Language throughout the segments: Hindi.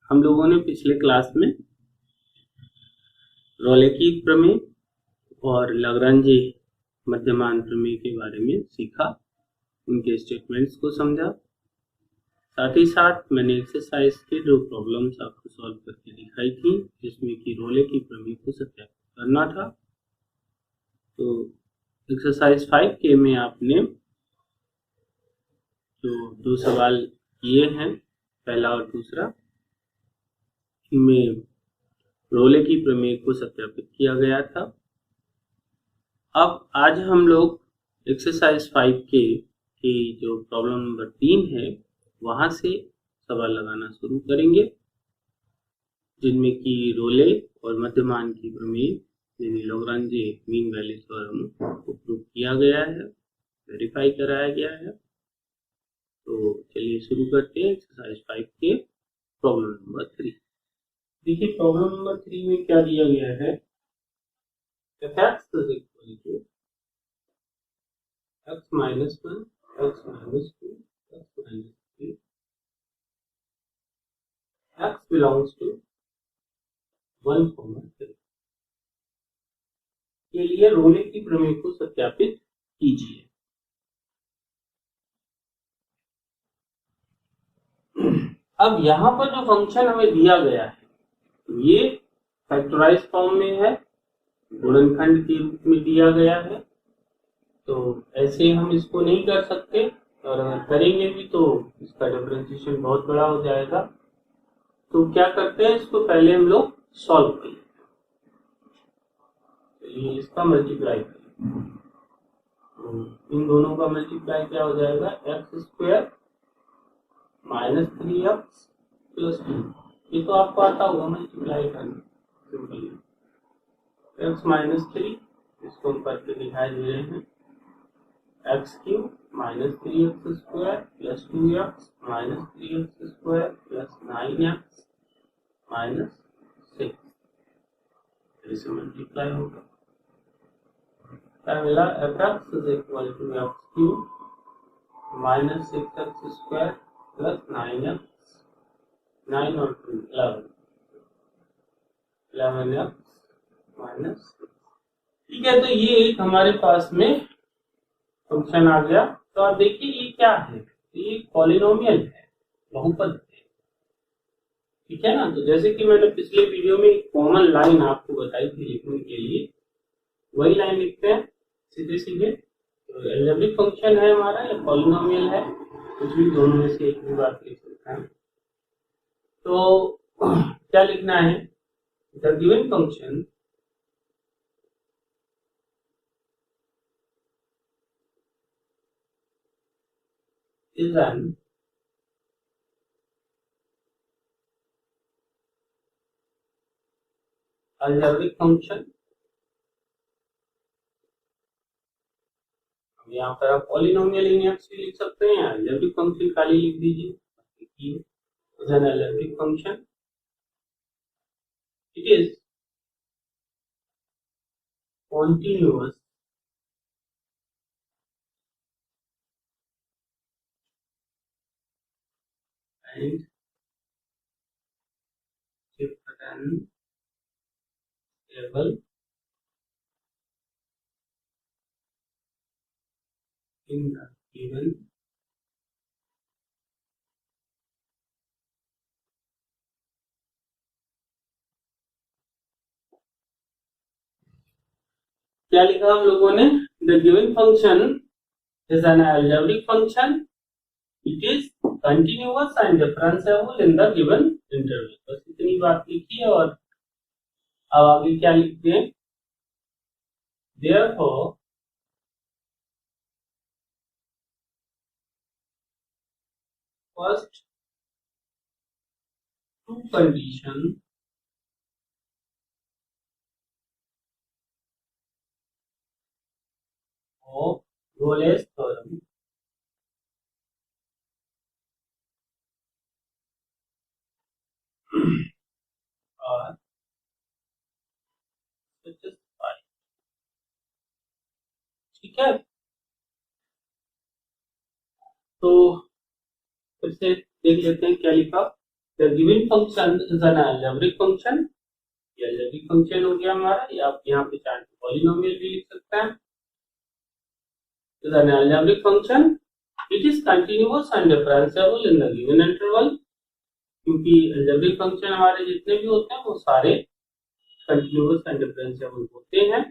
हम लोगों ने पिछले क्लास में रोले की प्रमेय और लाग्रांज मध्यमान प्रमेय के बारे में सीखा, उनके स्टेटमेंट्स को समझा। साथ ही साथ मैंने एक्सरसाइज के जो प्रॉब्लम्स आपको सॉल्व करके दिखाई थी, जिसमें कि रोले की प्रमेय को सत्यापित करना था। तो एक्सरसाइज 5 में आपने जो दो सवाल किए हैं, पहला और दूसरा, इनमें रोले की प्रमेय को सत्यापित किया गया था। अब आज हम लोग एक्सरसाइज 5 की जो प्रॉब्लम नंबर 3 है, वहां से सवाल लगाना शुरू करेंगे, जिनमें कि रोले और मध्यमान की प्रमेय यानी लाग्रांज मीन वैल्यू थ्योरम को प्रूव किया गया है, वेरीफाई कराया गया है। तो चलिए शुरू करते हैं एक्सरसाइज 5 के प्रॉब्लम नंबर 3। देखिए प्रॉब्लम नंबर 3 में क्या दिया गया है, f(x) is equal to x minus 1, x minus 2, x minus 3, x belongs to 1, 3 के लिए रोले की प्रमेय को सत्यापित कीजिए। अब यहाँ पर जो फंक्शन हमें दिया गया है, ये फैक्टराइज फॉर्म में है, गुणनखंड के रूप में दिया गया है। तो ऐसे हम इसको नहीं कर सकते, और अगर करेंगे भी तो इसका डिफरेंशिएशन बहुत बड़ा हो जाएगा। तो क्या करते हैं, इसको पहले हम लोग सॉल्व करें। चलिए इसका मल्टीप्लाई करें, तो इन दोनों का मल्टीप्लाई क्या हो जाएगा, x square minus 3x plus 2। ये तो आपको आता होगा मल्टीप्लाई करना, सिंपली x माइनस 3, इसको हम करके दिखाई दे रहे हैं, x cube minus 3x square plus 2x minus 3x square plus 9x minus 6, इसे मल्टीप्लाई होगा। मिला f(x) is equal to x cube minus 6x square plus 9x, 9 और 2 11x माइनस। ठीक है, तो ये एक हमारे पास में फंक्शन आ गया। तो आप देखिए ये क्या है, ये पॉलिनोमियल है, बहुपद है, ठीक है ना। तो जैसे कि मैंने पिछले वीडियो में एक कॉमन लाइन आपको बताई थी लिखने के लिए, वही लाइन लिखते हैं सीधे सीधे। तो एल्जेब्रिक फंक्शन है हमारा या पॉलिनोमियल है, कुछ भी, दोनों में से एक भी बात लिख सकते हैं। तो क्या लिखना है, the given function is an algebraic function। यहाँ पर आप पॉलिनोमियल इनएक्स भी लिख सकते हैं, अलजेब्रिक फंक्शन खाली लिख दीजिए। is an algebraic function, it is continuous and differentiable in the given क्या लिखा हम लोगों ने, the given function is an algebraic function, it is continuous and differentiable in the given interval। बस इतनी बात लिखी है, और अब आगे क्या लिखते हैं, therefore first two condition of Rolle's theorem are satisfied। ठीक है, तो फिर से देख लेते हैं क्या लिखा। The given function is an algebraic function, ये अलजेब्रिक फंक्शन हो गया हमारा, या आप यहाँ पे चाहे तो पॉलिनोमियल भी लिख सकते हैं। Is an algebraic function, it is continuous and differentiable in the given interval, क्योंकि अलजेब्रिक फंक्शन हमारे जितने भी होते हैं वो सारे कंटिन्यूअस एंड डिफरेंशिएबल होते हैं।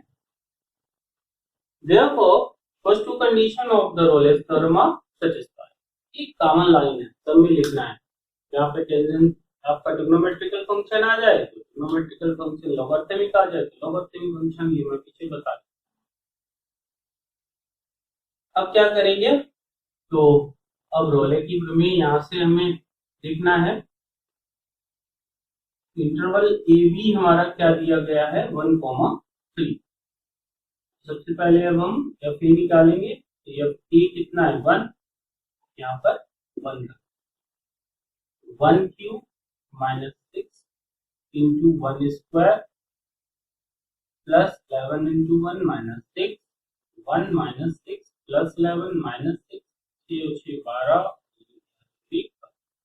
Therefore, first two condition of the Rolle's theorem are satisfied. एक कॉमन लाइन है, सब में लिखना है। यहाँ पे टेंजेंट आपका ट्रिग्नोमेट्रिकल फंक्शन आ जाए तो ट्रिग्नोमेट्रिकल फंक्शन, लॉगरिथमिक आ जाए तो लॉगरिथमिक फंक्शन, ये मैं पीछे बता दूं। अब क्या करेंगे, तो अब रोले की प्रमेय यहाँ से हमें लिखना है। इंटरवल ए बी हमारा क्या दिया गया है, 1,3। सबसे पहले अब हम एफ ए निकालेंगे, तो एफ ए कितना है, 1, यहाँ पर 1 cube minus 6 into 1 square plus 11 into 1 minus 6, 1 minus 6 plus 11 minus 6, 6 और 6 12,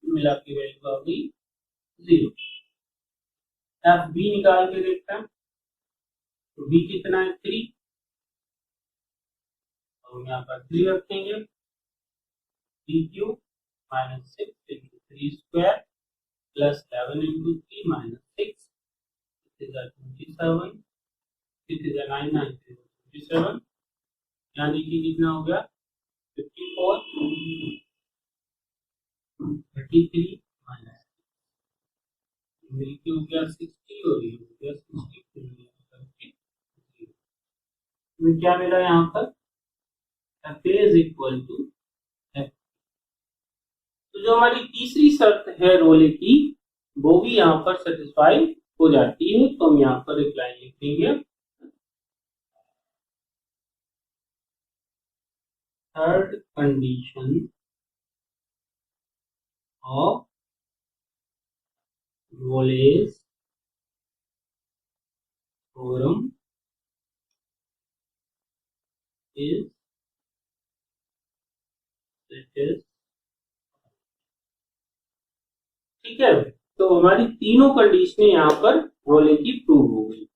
मिला की वैल्यू आ गई 0। एफ बी निकाल के देखते हैं, तो बी कितना है, 3, तो यहाँ पर 3 रखेंगे, 3 cube minus 6 into 3 square plus 11 into 3 minus 6, it is 27, it is 9 9 27, यानी कि कितना हो गया, 54, 33 माइनस मिलके हो गया 60 और ये हो गया 60, तो क्या मिला यहाँ पर, F A is equal to F. तो जो हमारी तीसरी शर्त है रोले की, वो भी यहाँ पर सेटिस्फाई हो जाती है। तो हम यहाँ पर एक लाइन लिखेंगे, third condition of Rolle's theorem is satisfied. ठीक है, तो हमारी तीनों कंडीशनें यहाँ पर रोले की प्रूव हो गई।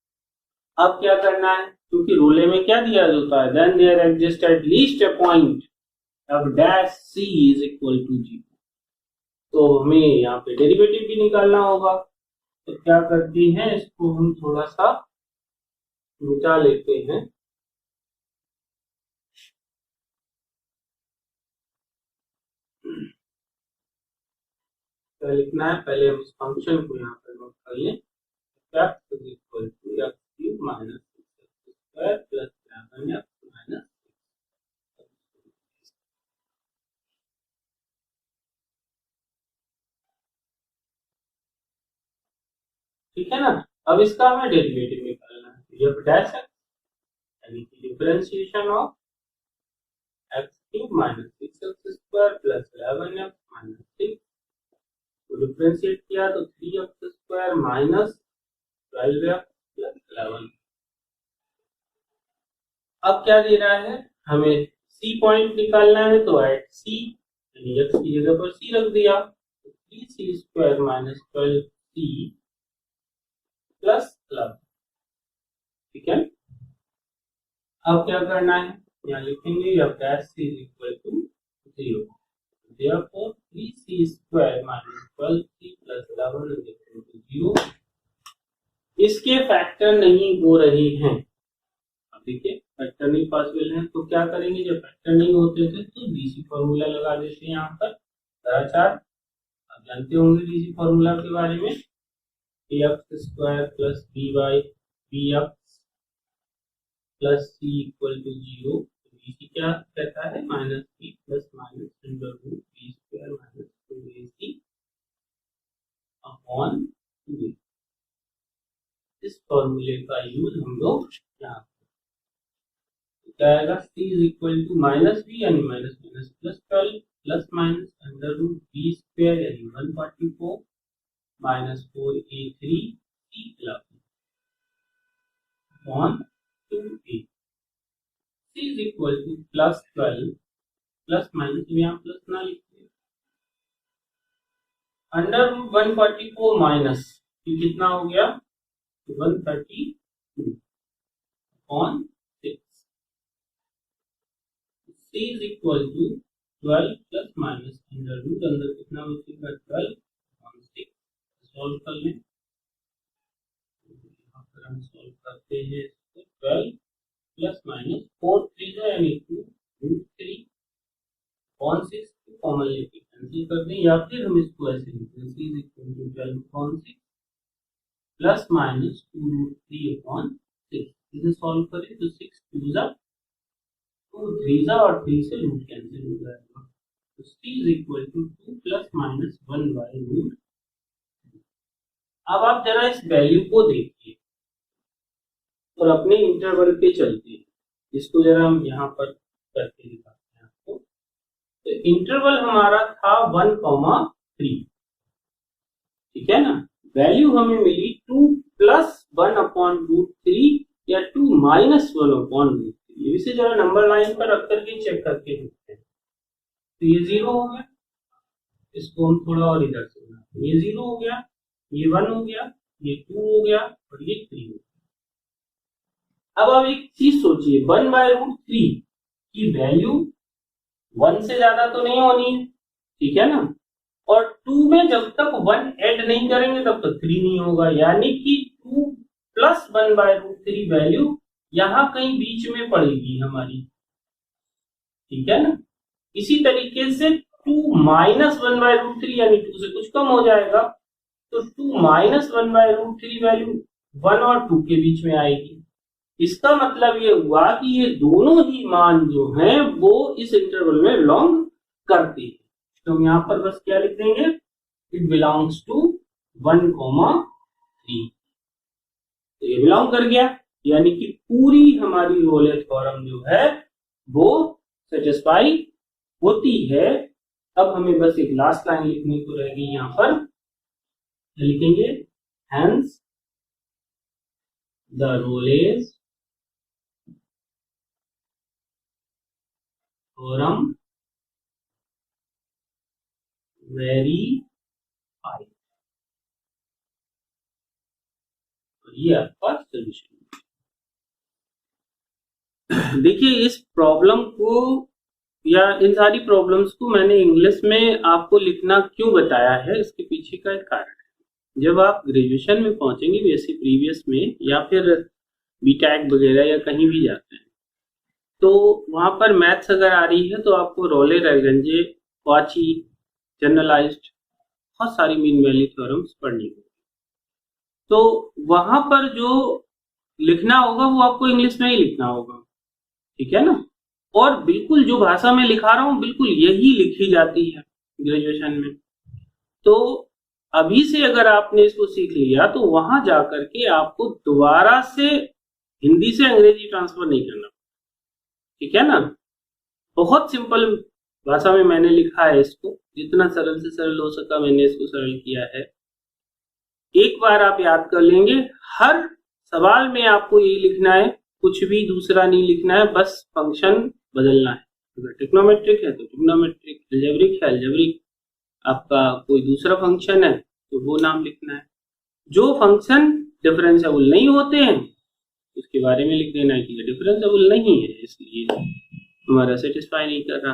अब क्या करना है, क्योंकि रोले में क्या दिया होता है, then there exist at least a point of dash C is equal to 0, तो हमें यहाँ पे डेरिवेटिव भी निकालना होगा। तो क्या करते हैं, इसको हम थोड़ा सा मिटा लेते हैं। क्या लिखना है, पहले हम इस फंक्शन को यहाँ पर नोट कर लें, x is equal to x cube minus 6x square plus 7x minus, ठीक है ना। अब इसका हमें डेरिवेटिव निकालना है, तो f डैश x यानी कि differentiation of x cube minus 6x square plus 11x minus 6, तो डिफरेंशिएट किया तो 3x square minus 12x plus 11। अब क्या दे रहा है, हमें सी पॉइंट निकालना है, तो एट सी यानी x की जगह पर सी रख दिया, तो 3c square minus 12c plus 11। ठीक है, अब क्या करना है, यहाँ लिखेंगे f dash c is equal to 0, therefore 3c square minus 12c plus 11 is equal to 0। इसके फैक्टर नहीं हो रहे हैं, अब देखिए फैक्टर नहीं पॉसिबल है, तो क्या करेंगे, जब फैक्टर नहीं होते थे तो डीसी फॉर्मूला लगा देते हैं यहाँ पर दराचार। आप जानते होंगे डीसी फॉर्मूला के बारे में, X square plus B Y B X plus C equal to 0, DC क्या कहता है, minus B plus minus under root B square minus 2ac upon 2। इस फॉर्मूले का यूज हम लोग यहाँ क्या आएगा, c is equal to minus B यानी minus minus plus 12 plus minus under root B square यानी 144 minus 4a3 c upon 2a। c is equal to plus 12 plus minus, यहाँ प्लस ना लिखते, अंडर रूट 144 माइनस ये कितना हो गया 132 upon 6 c is equal to 12 plus minus under root अंदर कितना बचेगा 12 अपॉन 6 सॉल्व कर लें। यहाँ पर हम सॉल्व करते हैं 12 प्लस माइनस 4 3 यानी 2 रूट 3 अपॉन 6 कॉमन लेके कैंसिल कर दें या फिर हम इसको ऐसे लिखते हैं c is equal to 12 upon 6 plus minus 2 root 3 upon 6 इसे सॉल्व करें तो 6 2 जा 2 3 जा और 3 से रूट कैंसिल हो जाएगा तो c is equal to 2 plus minus 1 by root. अब आप जरा इस वैल्यू को देखिए और अपने इंटरवल पे चलते हैं। इसको जरा हम यहाँ पर करके दिखाते हैं आपको। तो इंटरवल हमारा था 1,3 ठीक है ना। वैल्यू हमें मिली 2 प्लस 1 अपॉन रूट 3 या 2 माइनस 1 अपॉन रूट 3। इसे जरा नंबर लाइन पर रख करके चेक करके देखते हैं। तो ये 0 हो गया, इसको हम थोड़ा और इधर से बनाते हैं। ये 0 हो गया, ये 1 हो गया, ये 2 हो गया और ये 3 हो गया। अब आप एक चीज सोचिए 1 बाय रूट 3 की वैल्यू 1 से ज्यादा तो नहीं होनी है ठीक है ना। और 2 में जब तक 1 ऐड नहीं करेंगे तब तक 3 नहीं होगा, यानी कि 2 प्लस 1 बाय रूट 3 वैल्यू यहां कहीं बीच में पड़ेगी हमारी ठीक है ना। इसी तरीके से 2 माइनस 1 बाय रूट 3 यानी 2 से कुछ कम हो जाएगा तो 2 माइनस 1 बाय रूट 3 वैल्यू 1 और 2 के बीच में आएगी। इसका मतलब ये हुआ कि ये दोनों ही मान जो हैं वो इस इंटरवल में बिलोंग करते हैं। तो हम यहाँ पर बस क्या लिख देंगे इट बिलोंग्स टू 1,3। तो ये बिलोंग कर गया, यानी कि पूरी हमारी रोले थ्योरम जो है वो सेटिस्फाई होती है। अब हमें बस एक लास्ट लाइन लिखने को रहेगी यहाँ पर, लिखेंगे hence the Rolle's theorem verified. ये आपका सोल्यूशन। देखिए इस प्रॉब्लम को या इन सारी प्रॉब्लम्स को मैंने इंग्लिश में आपको लिखना क्यों बताया है, इसके पीछे का एक कारण है। जब आप ग्रेजुएशन में पहुंचेंगे वैसे प्रीवियस में या फिर बीटेक वगैरह या कहीं भी जाते हैं तो वहां पर मैथ्स अगर आ रही है तो आपको रोले रेलेंजे कॉची जनरलाइज्ड बहुत सारी मीन वैल्यू थ्योरम्स पढ़नी होगी। तो वहां पर जो लिखना होगा वो आपको इंग्लिश में ही लिखना होगा ठीक है ना। और बिल्कुल जो भाषा में लिखा रहा हूं बिल्कुल यही लिखी जाती है ग्रेजुएशन में। तो अभी से अगर आपने इसको सीख लिया तो वहां जाकर के आपको दोबारा से हिंदी से अंग्रेजी ट्रांसफर नहीं करना ठीक है ना। बहुत सिंपल भाषा में मैंने लिखा है इसको, जितना सरल से सरल हो सका मैंने इसको सरल किया है। एक बार आप याद कर लेंगे, हर सवाल में आपको ये लिखना है, कुछ भी दूसरा नहीं लिखना है, बस फंक्शन बदलना है। अगर ट्रिग्नोमेट्रिक है तो ट्रिग्नोमेट्रिक, अलजेब्रिक है अलजेब्रिक, आपका कोई दूसरा फंक्शन है तो वो नाम लिखना है। जो फंक्शन डिफरेंशिएबल नहीं होते हैं उसके बारे में लिख देना है कि ये डिफरेंशिएबल नहीं है इसलिए हमारा सेटिस्फाई नहीं कर रहा।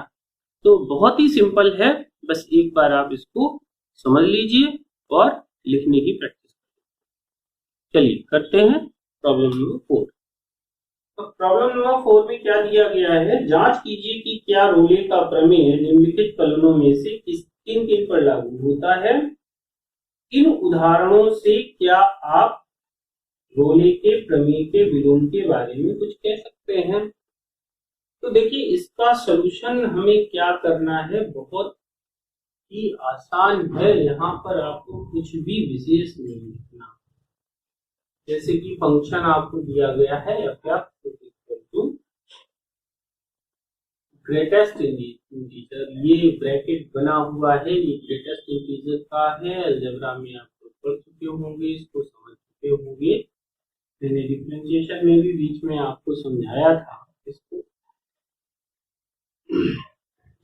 तो बहुत ही सिंपल है, बस एक बार आप इसको समझ लीजिए और लिखने की प्रैक्टिस करिए। चलिए करते हैं प्रॉब्लम नंबर 4। तो प्रॉब्लम नंबर 4 में क्या दिया गया है, जांच कीजिए कि क्या रोले का प्रमेय निम्नलिखित फलनों में से किन किन पर लागू होता है। इन उदाहरणों से क्या आप रोले के प्रमेय के विलोम के बारे में कुछ कह सकते हैं। तो देखिए इसका सलूशन हमें क्या करना है, बहुत ही आसान है। यहाँ पर आपको कुछ भी विशेष नहीं लिखना। जैसे कि फंक्शन आपको दिया गया है ग्रेटेस्ट इंटीजर, ये ब्रैकेट बना हुआ है, ये ग्रेटेस्ट इंटीजर का है। अलजेब्रा में आप पढ़ चुके होंगे, इसको समझ चुके होंगे, मैंने डिफरेंशिएशन में भी बीच में आपको समझाया था इसको।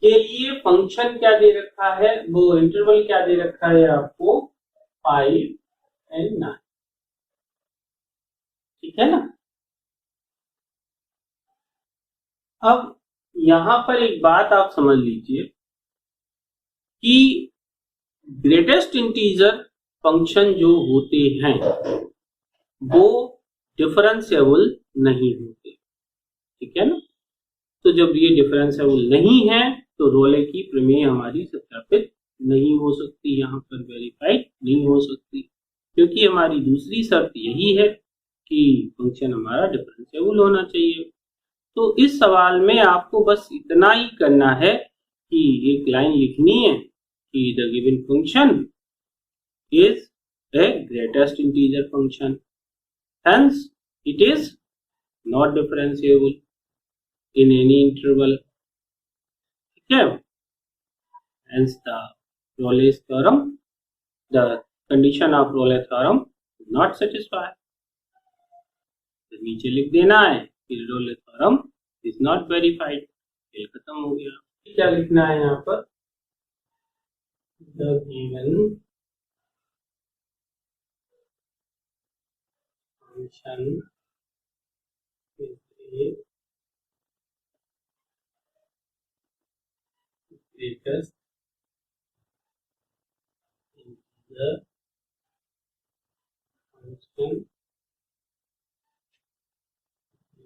के लिए फंक्शन क्या दे रखा है, वो इंटरवल क्या दे रखा है आपको, 5 and 9। ठीक है ना। अब यहां पर एक बात आप समझ लीजिए कि ग्रेटेस्ट इंटीजर फंक्शन जो होते हैं वो डिफरेंशिएबल नहीं होते। ठीक है ना। तो जब ये डिफरेंशिएबल नहीं है तो रोले की प्रमेय हमारी सत्यापित नहीं हो सकती, यहाँ पर वेरीफाइड नहीं हो सकती, क्योंकि हमारी दूसरी शर्त यही है कि फंक्शन हमारा डिफरेंशिएबल होना चाहिए। तो इस सवाल में आपको बस इतना ही करना है कि एक लाइन लिखनी है कि the given function is a greatest integer function, hence it is not differentiable in any interval। ठीक है। hence the Rolle's theorem, the condition of Rolle's theorem is not satisfied। तो नीचे लिख देना है कि Rolle's theorem is not verified। खेल खत्म हो गया। क्या लिखना है यहाँ पर, the given function is a greatest integer function,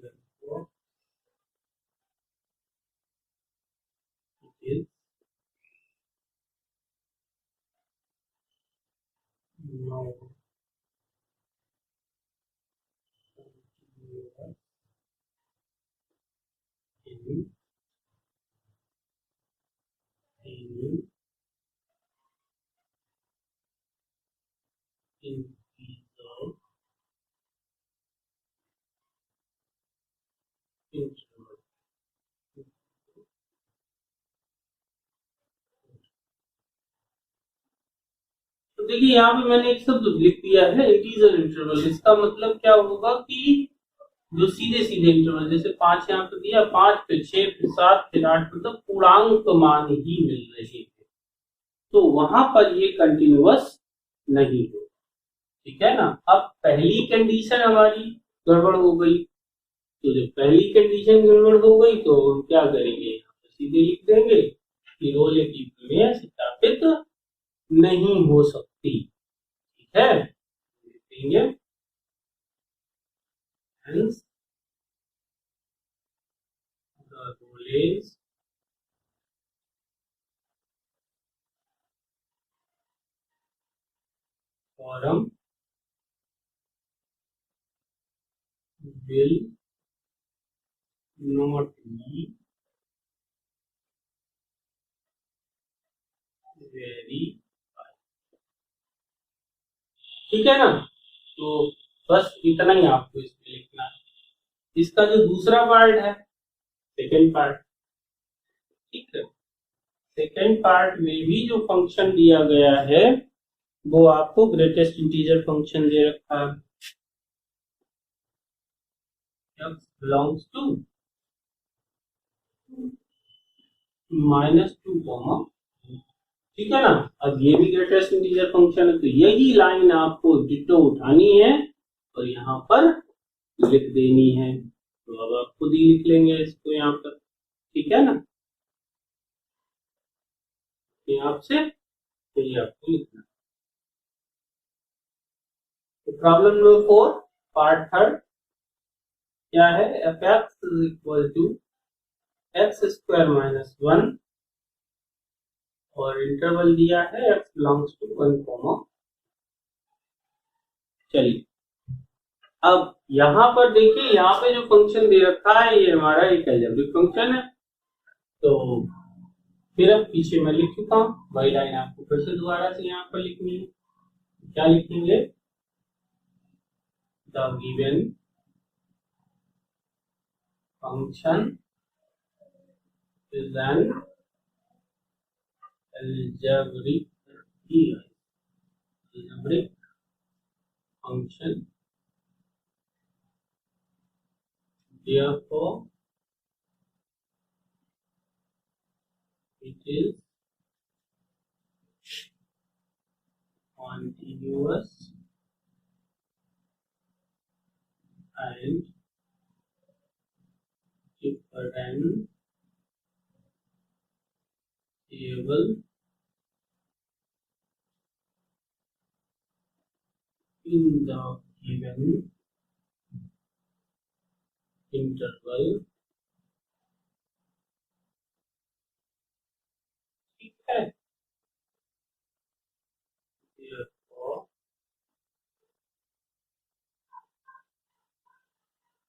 therefore it is not in any integer interval। तो देखिए यहाँ पे मैंने एक शब्द लिख दिया है इंटीजर इंटरवल। इसका मतलब क्या होगा कि जो सीधे सीधे इंटरवल, जैसे 5 यहाँ पे दिया, 5 फिर 6 फिर 7 फिर 8, मतलब पूर्णांक मान ही मिल रहे थे, तो वहां पर ये कंटिन्यूअस नहीं हो। ठीक है ना। अब पहली कंडीशन हमारी गड़बड़ हो गई, तो जब पहली कंडीशन गड़बड़ हो गई तो हम क्या करेंगे, यहाँ पर सीधे लिख देंगे कि रोले की प्रमेय सत्यापित नहीं हो सकती। ठीक है। लिखेंगे hence the Rolle's theorem will not be verified। ठीक है ना। तो बस इतना ही आपको इसमें लिखना है। इसका जो दूसरा पार्ट है, सेकेंड पार्ट, ठीक है, सेकेंड पार्ट में भी जो फंक्शन दिया गया है वो आपको ग्रेटेस्ट इंटीजर फंक्शन दे रखा है, x belongs to -2, ठीक है ना। अब ये भी ग्रेटेस्ट इंटीजर फंक्शन है, तो यही लाइन आपको डिटो उठानी है और यहाँ पर लिख देनी है। तो अब आप खुद ही लिख लेंगे इसको यहाँ पर। ठीक है ना। यहाँ से तो ये आपको लिखना। तो प्रॉब्लम नंबर 4 पार्ट थर्ड क्या है, F X is equal to X square minus 1 और इंटरवल दिया है x बिलोंग्स टू 1, चलिए अब यहाँ पर देखिए, यहाँ पे जो फंक्शन दे रखा है ये हमारा एक अलजेब्रिक फंक्शन है। तो फिर अब पीछे मैं लिख चुका हूँ, वही लाइन आपको फिर से दोबारा से यहाँ पर लिखनी है। क्या लिखेंगे, the given function is an algebraic function, therefore is continuous and differentiable in the given interval, ठीक है। Therefore,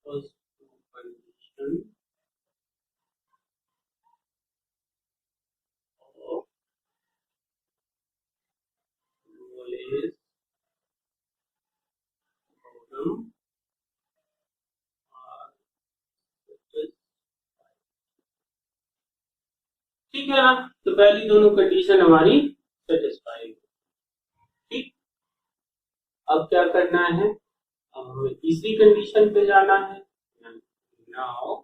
first condition of Wallace problem are satisfied, ठीक है ना। तो पहली दोनों कंडीशन हमारी सेटिस्फाई, ठीक। अब क्या करना है, अब हमें तीसरी कंडीशन पे जाना है। Now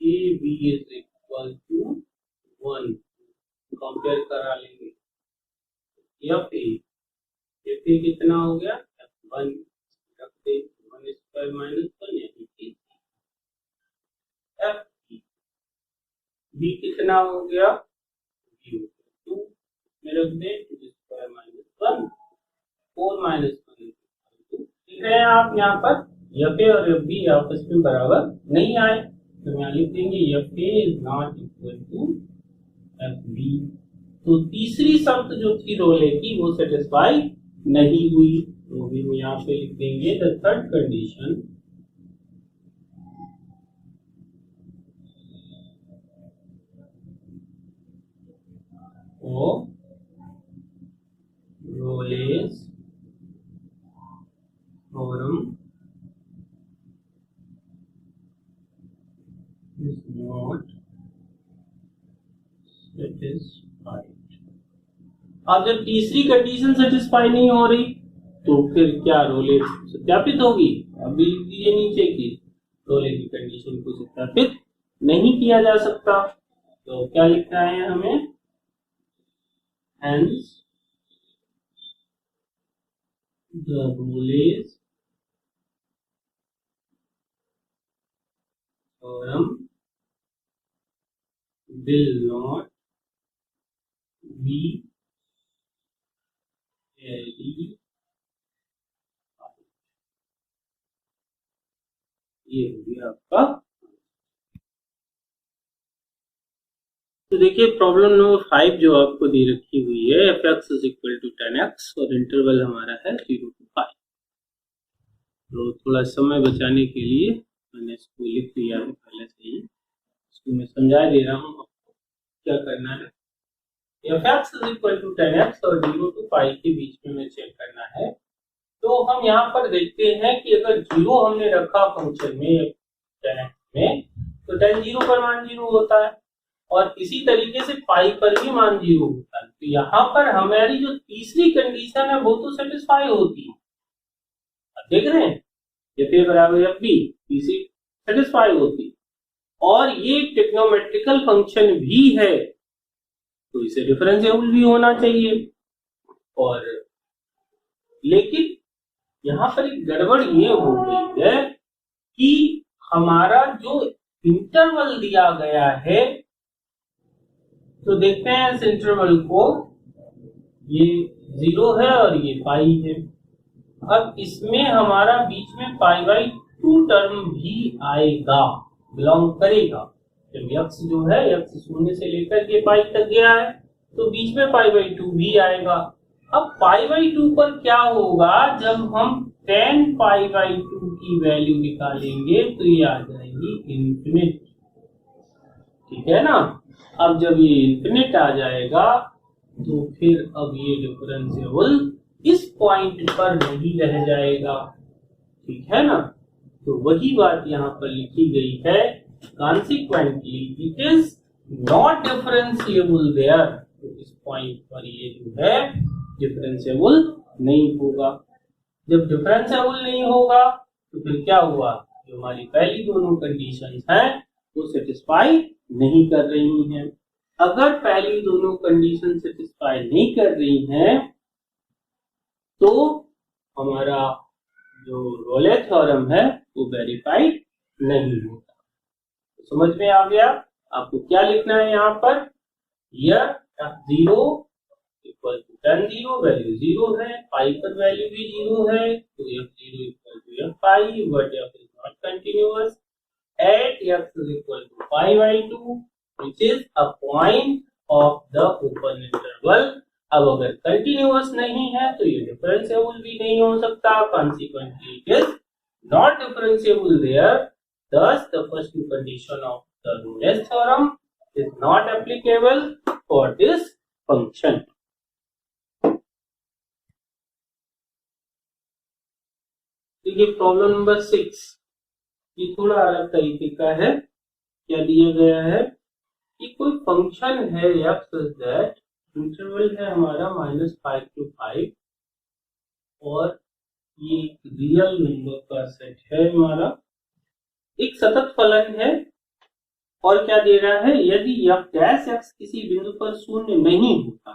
A B is equal to 1 compare करा लेंगे। एफ ए कितना हो गया, F1 रख दे, 1 स्क्वायर माइनस 1 यानी एफ बी कितना हो गया, बी हो गया 2 में रख दे, 2 स्क्वायर माइनस 1, 4 माइनस 1 देख रहे हैं आप यहाँ पर एफ ए और एफ बी आपस में बराबर नहीं आए, तो यहाँ लिख देंगे F A is not equal to F B. तो तीसरी शर्त जो थी रोले की वो सेटिस्फाई नहीं हुई, तो भी हम यहाँ पे लिख देंगे the third condition of Rolle's theorem is not satisfied। अब जब तीसरी कंडीशन सेटिस्फाई नहीं हो रही तो फिर क्या रोले सत्यापित होगी। अभी ये नीचे की रोले की कंडीशन को सत्यापित नहीं किया जा सकता, तो क्या लिखना है हमें, hence the Rolle's theorem will not be verified। ये हो गया आपका। तो देखिए प्रॉब्लम नंबर 5 जो आपको दी रखी हुई है, F X is equal to 10x और इंटरवल हमारा है 0 to 5। तो थोड़ा समय बचाने के लिए मैंने इसको लिख लिया है पहले से ही, इसको मैं समझा दे रहा हूँ आपको क्या करना है। F X is equal to 10x और 0 to 5 के बीच में हमें चेक करना है। तो हम यहाँ पर देखते हैं कि अगर 0 हमने रखा फंक्शन में 10x में, तो tan 0 पर मान 0 होता है और इसी तरीके से पाई पर भी मान 0 होता है। तो यहाँ पर हमारी जो तीसरी कंडीशन है वो तो सेटिस्फाई होती है, अब देख रहे हैं एफ ए बराबर एफ बी, तीसरी सेटिस्फाई होती है और ये ट्रिग्नोमेट्रिकल फंक्शन भी है तो इसे डिफरेंशिएबल भी होना चाहिए। और लेकिन यहाँ पर एक गड़बड़ ये हो गई है कि हमारा जो इंटरवल दिया गया है, तो देखते हैं इस इंटरवल को, ये 0 है और ये पाई है। अब इसमें हमारा बीच में π/2 टर्म भी आएगा, बिलोंग करेगा। जब x जो है x शून्य से लेकर के पाई तक गया है तो बीच में π/2 भी आएगा। अब π/2 पर क्या होगा, जब हम tan π/2 की वैल्यू निकालेंगे तो ये आ जाएगी इंफिनिट, ठीक है ना। अब जब ये इंफिनिट आ जाएगा तो फिर अब ये डिफरेंशिएबल इस पॉइंट पर नहीं रह जाएगा, ठीक है ना। तो वही बात यहाँ पर लिखी गई है, consequently it is not differentiable there। तो इस पॉइंट पर ये जो है डिफरेंशिएबल नहीं होगा। जब डिफरेंशिएबल नहीं होगा तो फिर क्या हुआ, जो हमारी पहली दोनों कंडीशंस हैं वो सेटिस्फाई नहीं कर रही हैं। अगर पहली दोनों कंडीशन सेटिस्फाई नहीं कर रही हैं तो हमारा जो रोले थ्योरम है वो वेरीफाइड नहीं होता। तो समझ में आ गया? आपको क्या लिखना है यहाँ पर? यह f0 equal to tan 0 value 0 है, पाई पर वैल्यू भी 0 है, तो f0 equal to f pi but f is not continuous at x is equal to pi by 2 which is a point of the open interval। अब अगर कंटिन्यूअस नहीं है तो ये डिफरेंशिएबल भी नहीं हो सकता, consequently it is not differentiable there, thus the first condition of the Rolle's theorem is not applicable for this function। देखिए प्रॉब्लम नंबर 6, ये थोड़ा अलग तरीके का है। क्या दिया गया है कि कोई फंक्शन है f such that इंटरवल है हमारा -5 to 5 और ये रियल नंबर का सेट है हमारा, एक सतत फलन है और क्या दे रहा है, यदि f डैश x किसी बिंदु पर शून्य नहीं होता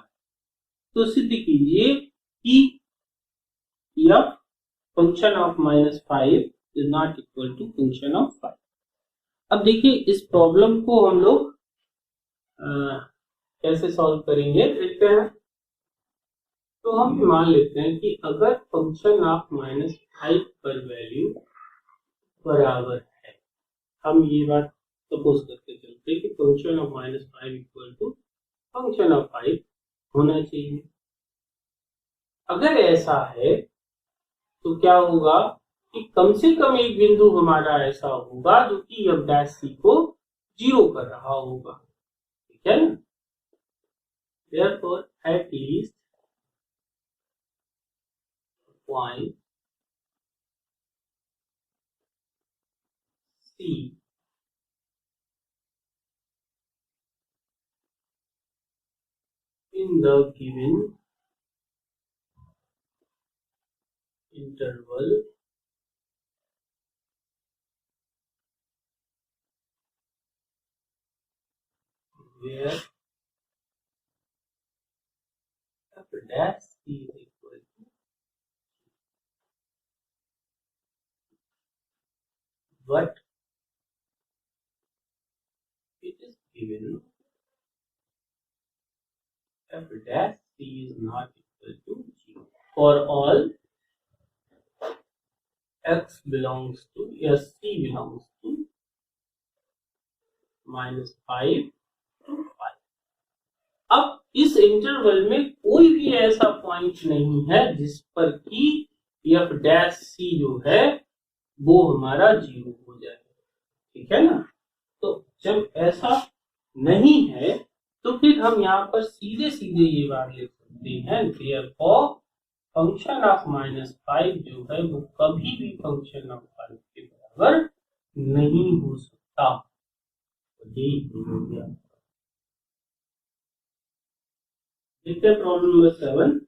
तो सिद्ध कीजिए कि f function of -5 is not equal to function of 5। अब देखिए इस प्रॉब्लम को हम लोग कैसे सॉल्व करेंगे देखते हैं। तो हम मान लेते हैं कि अगर फंक्शन ऑफ -5 पर वैल्यू बराबर है, हम ये बात सपोज करके चलते हैं कि function of -5 equal to function of 5 होना चाहिए। अगर ऐसा है तो क्या होगा कि कम से कम एक बिंदु हमारा ऐसा होगा जो कि f डैश c को 0 कर रहा होगा, ठीक है ना? Therefore at least point c in the given interval where f dash c is equal to, but it is given f dash c is not equal to 0 for all x belongs to c belongs to -5 to 5। अब इस इंटरवल में कोई भी ऐसा पॉइंट नहीं है जिस पर कि f डैश c जो है वो हमारा 0 हो जाए, ठीक है ना? तो जब ऐसा नहीं है तो फिर हम यहाँ पर सीधे सीधे ये बात लिख सकते हैं, therefore फंक्शन ऑफ -5 जो है वो कभी भी फंक्शन ऑफ 5 के बराबर नहीं हो सकता। तो ये हो गया। देखते हैं प्रॉब्लम नंबर 7।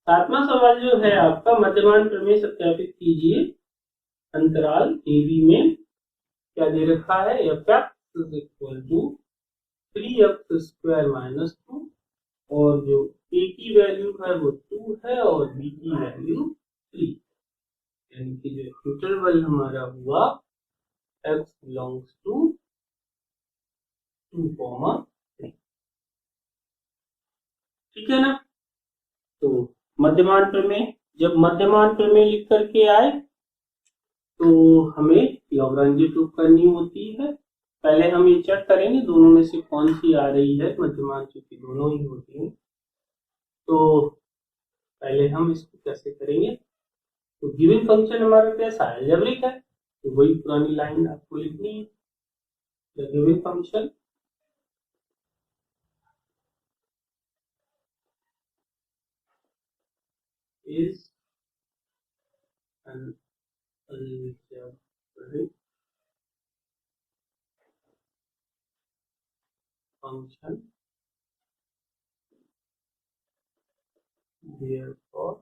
सातवां सवाल जो है आपका, मध्यमान प्रमेय सत्यापित कीजिए। अंतराल AB में क्या दे रखा है, f(x) is equal to 3x² - 2 और जो a की वैल्यू है वो 2 है और b की वैल्यू 3, यानी कि जो इंटरवल हमारा हुआ x बिलोंग्स टू 2, 3, ठीक है ना? तो मध्यमान प्रमेय, जब मध्यमान प्रमेय लिख करके आए तो हमें लॉग्रांज प्रूफ करनी होती है। पहले हम ये चेक करेंगे दोनों में से कौन सी आ रही है मध्यमान, चूंकि दोनों ही होती हैं। तो पहले हम इसको कैसे करेंगे, तो गिवन फंक्शन हमारा कैसा है, अलजेब्रिक है, तो वही पुरानी लाइन आपको लिखनी है। The given function is an algebraic function, therefore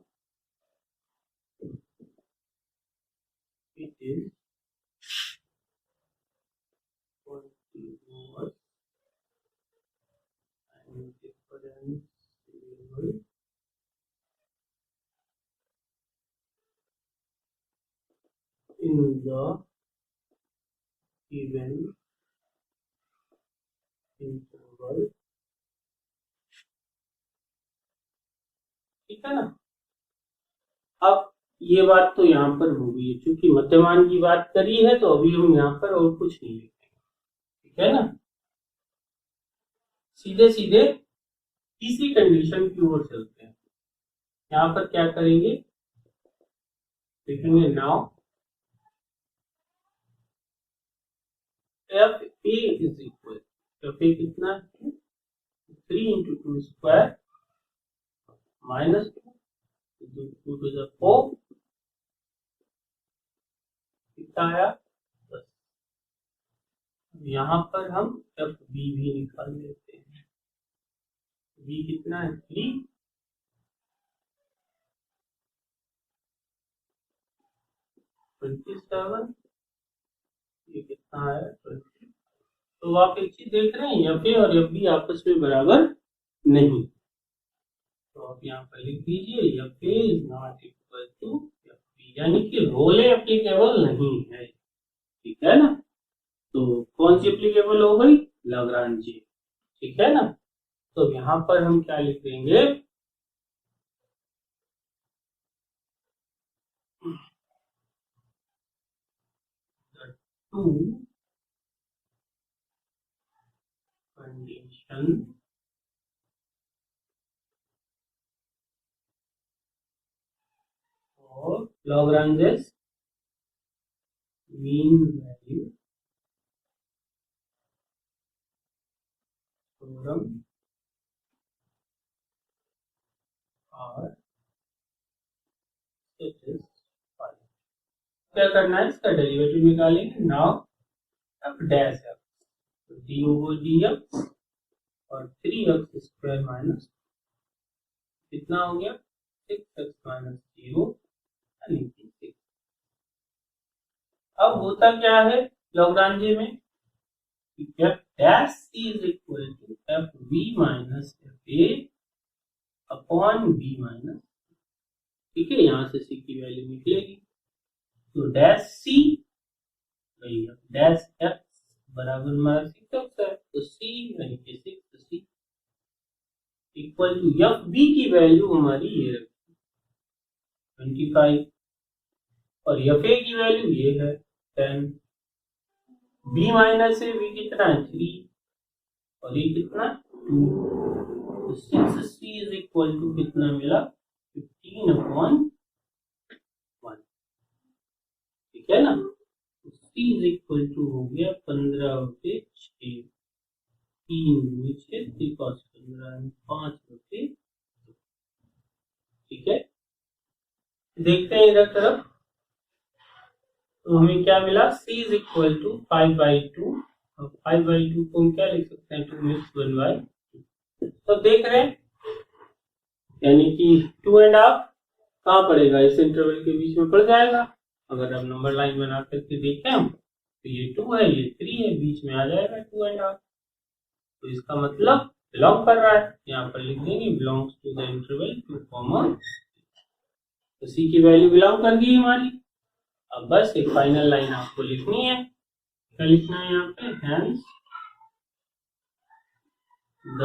it is the given interval, ठीक है ना। अब ये बात तो यहाँ पर हो गई है, क्योंकि मध्यमान की बात करी है तो अभी हम यहाँ पर और कुछ नहीं लिखेंगे, ठीक है ना। सीधे सीधे तीसरी कंडीशन की ओर चलते हैं। यहाँ पर क्या करेंगे, लिखेंगे now F A is equal, F A कितना है 3 into 2 square minus 2 to the 4 कितना आया 10। यहाँ पर हम एफ बी भी निकाल लेते हैं। बी कितना है 3 27, ये कितना है 20। तो आप एक चीज देख रहे हैं, एफ ए और एफ बी आपस में बराबर नहीं, तो आप यहाँ पर लिख दीजिए F A is not equal to F B, यानी कि रोल एप्लीकेबल नहीं है, ठीक है ना। तो कौन सी एप्लीकेबल हो गई, लाग्रांजी, ठीक है ना। तो यहाँ पर हम क्या लिख देंगे, टू कंडीशन और लाग्रांजेस मीन वैल्यू थ्योरम और क्या करना है, इसका डेरिवेटिव निकालेंगे। नाउ एफ डैश है डी ओवर डी एक्स और 3x स्क्वायर माइनस कितना हो गया 6x माइनस 0 यानी कि 6। अब होता क्या है लाग्रांजे में, F dash C is equal to F V minus F A upon B minus, ठीक है। यहाँ से सी की वैल्यू निकलेगी, तो डैश सी वही डैश एक्स बराबर हमारा 6x है, तो सी यानी कि 6c equal to F B की वैल्यू हमारी ये रखी 25 और एफ ए की वैल्यू ये है 10, बी माइनस है बी कितना है 3 और ये कितना 2, तो 6c इज इक्वल टू कितना मिला 15/1, ठीक है ना। c इज इक्वल टू हो गया 15/6, 3 cos 15 5/, ठीक है। देखते हैं इधर तरफ, तो हमें क्या मिला c इज इक्वल टू 5/2, 5/2 को हम क्या लिख सकते हैं 2 मिक्स 1/2, तो देख रहे हैं यानी कि 2.5 कहाँ पड़ेगा, इस इंटरवल के बीच में पड़ जाएगा। अगर हम नंबर लाइन बना करके देखें हम, तो ये 2 है ये 3 है, बीच में आ जाएगा 2.5, तो इसका मतलब बिलोंग कर रहा है, यहाँ पर लिख देंगे बिलोंग्स टू द इंटरवल 2, तो सी की वैल्यू बिलोंग कर गई हमारी। अब बस एक फाइनल लाइन आपको लिखनी है, क्या लिखना है यहाँ पे, hence the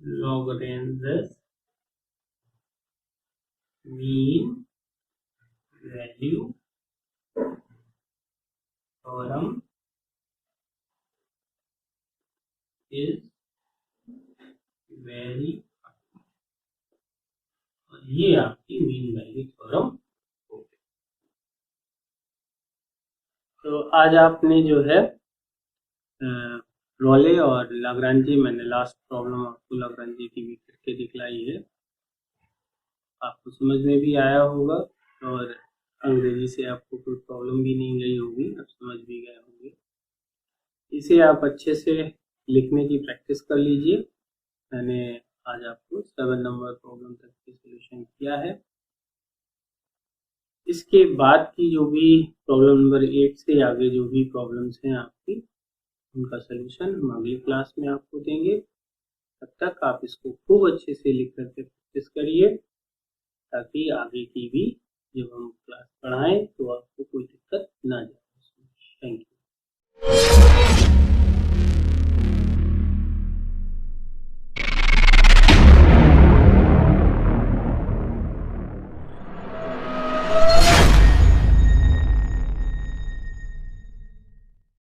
Lagrange's mean value theorem is very, और ये आपकी मीन वैल्यू थ्योरम हो गई। तो आज आपने जो है रोले और लाग्रांजे, मैंने लास्ट प्रॉब्लम आपको लाग्रांजे की भी करके दिखलाई है, आपको समझ में भी आया होगा और अंग्रेजी से आपको कोई प्रॉब्लम भी नहीं गई होगी, आप समझ भी गए होंगे। इसे आप अच्छे से लिखने की प्रैक्टिस कर लीजिए। मैंने आज आपको 7 नंबर प्रॉब्लम तक के सॉल्यूशन किया है। इसके बाद की जो भी प्रॉब्लम नंबर 8 से आगे जो भी प्रॉब्लम्स हैं आपकी, उनका सलूशन हम अगली क्लास में आपको देंगे। तब तक आप इसको खूब अच्छे से लिख करके प्रैक्टिस करिए, ताकि आगे की भी जब हम क्लास पढ़ाएं तो आपको कोई दिक्कत ना जाए।